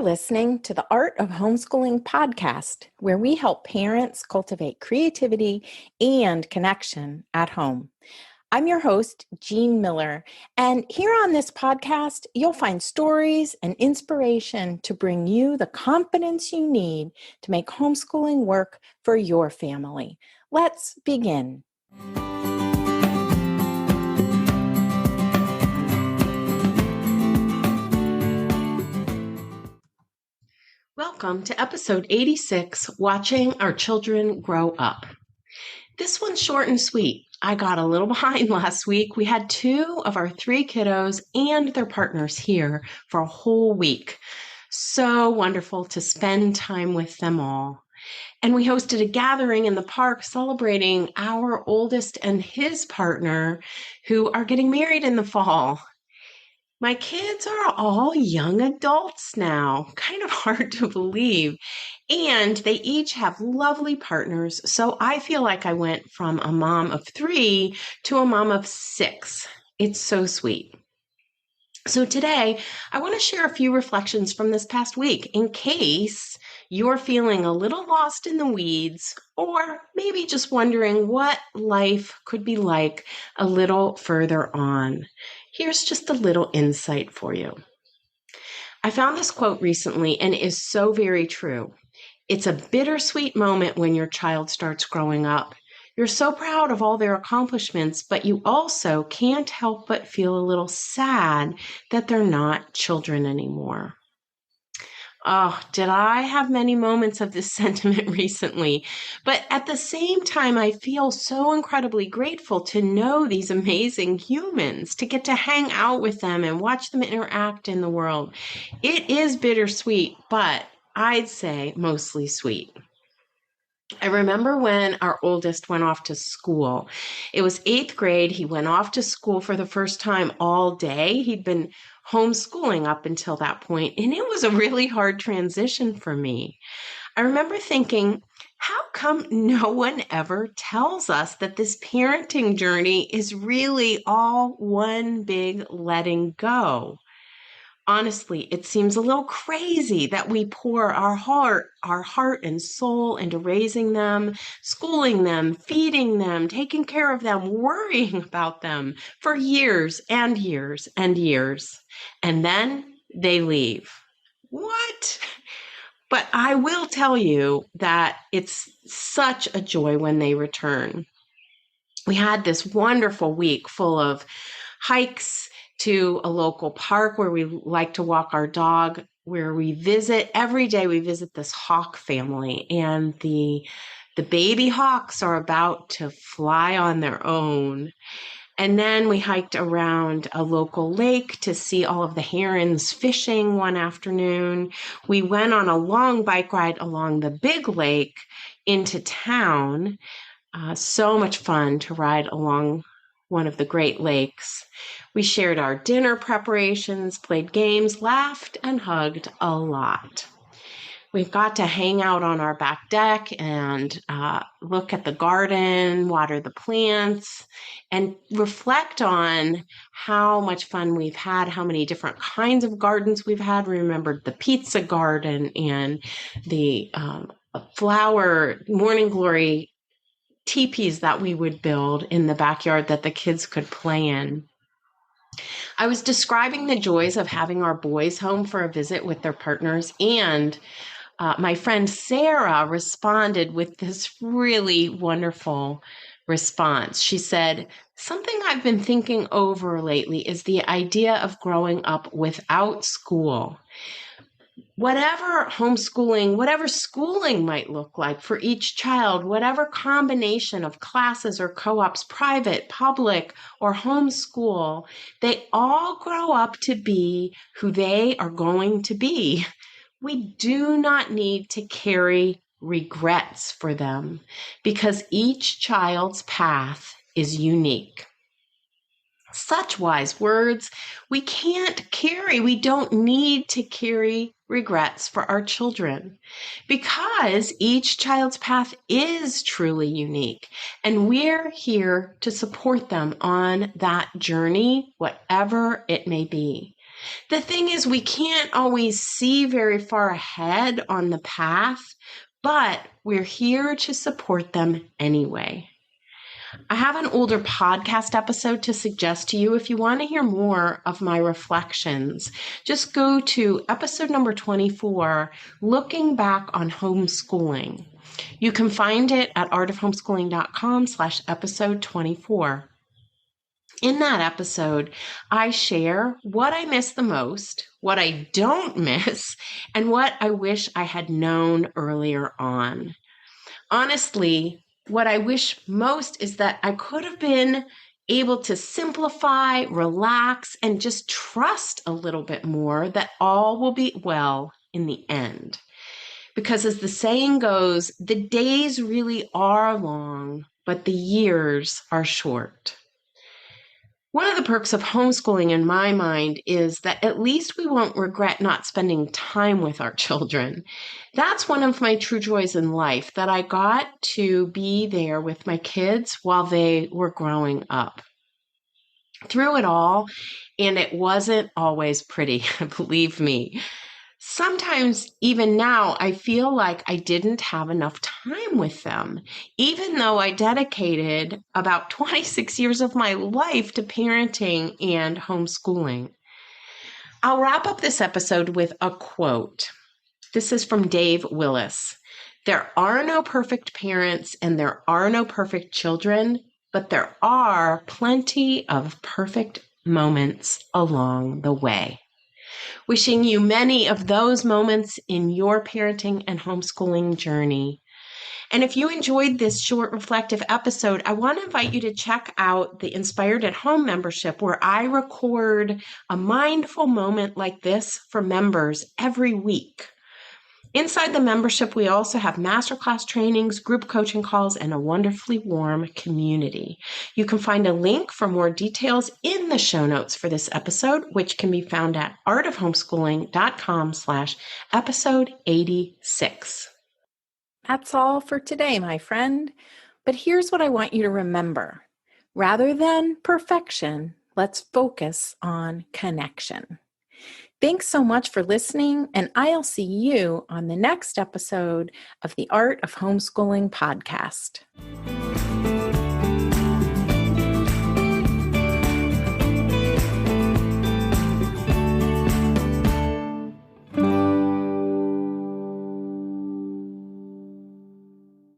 listening to the Art of Homeschooling podcast, where we help parents cultivate creativity and connection at home. I'm your host, Jean Miller, and here on this podcast, you'll find stories and inspiration to bring you the confidence you need to make homeschooling work for your family. Let's begin. Welcome to episode 86, Watching Our Children Grow Up. This one's short and sweet. I got a little behind last week. We had 2 of our 3 kiddos and their partners here for a whole week. So wonderful to spend time with them all. And we hosted a gathering in the park celebrating our oldest and his partner who are getting married in the fall. My kids are all young adults now, kind of hard to believe, and they each have lovely partners, so I feel like I went from a mom of 3 to a mom of 6. It's so sweet. So today, I want to share a few reflections from this past week in case you're feeling a little lost in the weeds or maybe just wondering what life could be like a little further on. Here's just a little insight for you. I found this quote recently and it is so very true. It's a bittersweet moment when your child starts growing up. You're so proud of all their accomplishments, but you also can't help but feel a little sad that they're not children anymore. Oh, did I have many moments of this sentiment recently? But at the same time, I feel so incredibly grateful to know these amazing humans, to get to hang out with them and watch them interact in the world. It is bittersweet, but I'd say mostly sweet. I remember when our oldest went off to school. It was 8th grade. He went off to school for the first time all day. He'd been homeschooling up until that point, and it was a really hard transition for me. I remember thinking, how come no one ever tells us that this parenting journey is really all one big letting go? Honestly, it seems a little crazy that we pour our heart and soul into raising them, schooling them, feeding them, taking care of them, worrying about them for years and years and years. And then they leave. What? But I will tell you that it's such a joy when they return. We had this wonderful week full of hikes to a local park where we like to walk our dog, where every day we visit this hawk family, and the baby hawks are about to fly on their own. And then we hiked around a local lake to see all of the herons fishing one afternoon. We went on a long bike ride along the big lake into town. So much fun to ride along one of the Great Lakes. We shared our dinner preparations, played games, laughed, and hugged a lot. We've got to hang out on our back deck and look at the garden, water the plants, and reflect on how much fun we've had, how many different kinds of gardens we've had. We remembered the pizza garden and the flower morning glory teepees that we would build in the backyard that the kids could play in. I was describing the joys of having our boys home for a visit with their partners, and my friend Sarah responded with this really wonderful response. She said, "Something I've been thinking over lately is the idea of growing up without school. Whatever homeschooling, whatever schooling might look like for each child, whatever combination of classes or co-ops, private, public, or homeschool, they all grow up to be who they are going to be. We do not need to carry regrets for them because each child's path is unique." Such wise words. We don't need to carry regrets for our children because each child's path is truly unique, and we're here to support them on that journey, whatever it may be. The thing is, we can't always see very far ahead on the path, but we're here to support them anyway. I have an older podcast episode to suggest to you if you want to hear more of my reflections. Just go to episode number 24, Looking Back on Homeschooling. You can find it at artofhomeschooling.com/episode 24. In that episode, I share what I miss the most, what I don't miss, and what I wish I had known earlier on. Honestly, what I wish most is that I could have been able to simplify, relax, and just trust a little bit more that all will be well in the end. Because as the saying goes, the days really are long, but the years are short. One of the perks of homeschooling in my mind is that at least we won't regret not spending time with our children. That's one of my true joys in life, that I got to be there with my kids while they were growing up. Through it all, and it wasn't always pretty, believe me. Sometimes, even now, I feel like I didn't have enough time with them, even though I dedicated about 26 years of my life to parenting and homeschooling. I'll wrap up this episode with a quote. This is from Dave Willis. There are no perfect parents and there are no perfect children, but there are plenty of perfect moments along the way. Wishing you many of those moments in your parenting and homeschooling journey. And if you enjoyed this short reflective episode, I want to invite you to check out the Inspired at Home membership, where I record a mindful moment like this for members every week. Inside the membership, we also have masterclass trainings, group coaching calls, and a wonderfully warm community. You can find a link for more details in the show notes for this episode, which can be found at artofhomeschooling.com/episode 86. That's all for today, my friend. But here's what I want you to remember. Rather than perfection, let's focus on connection. Thanks so much for listening, and I'll see you on the next episode of the Art of Homeschooling podcast.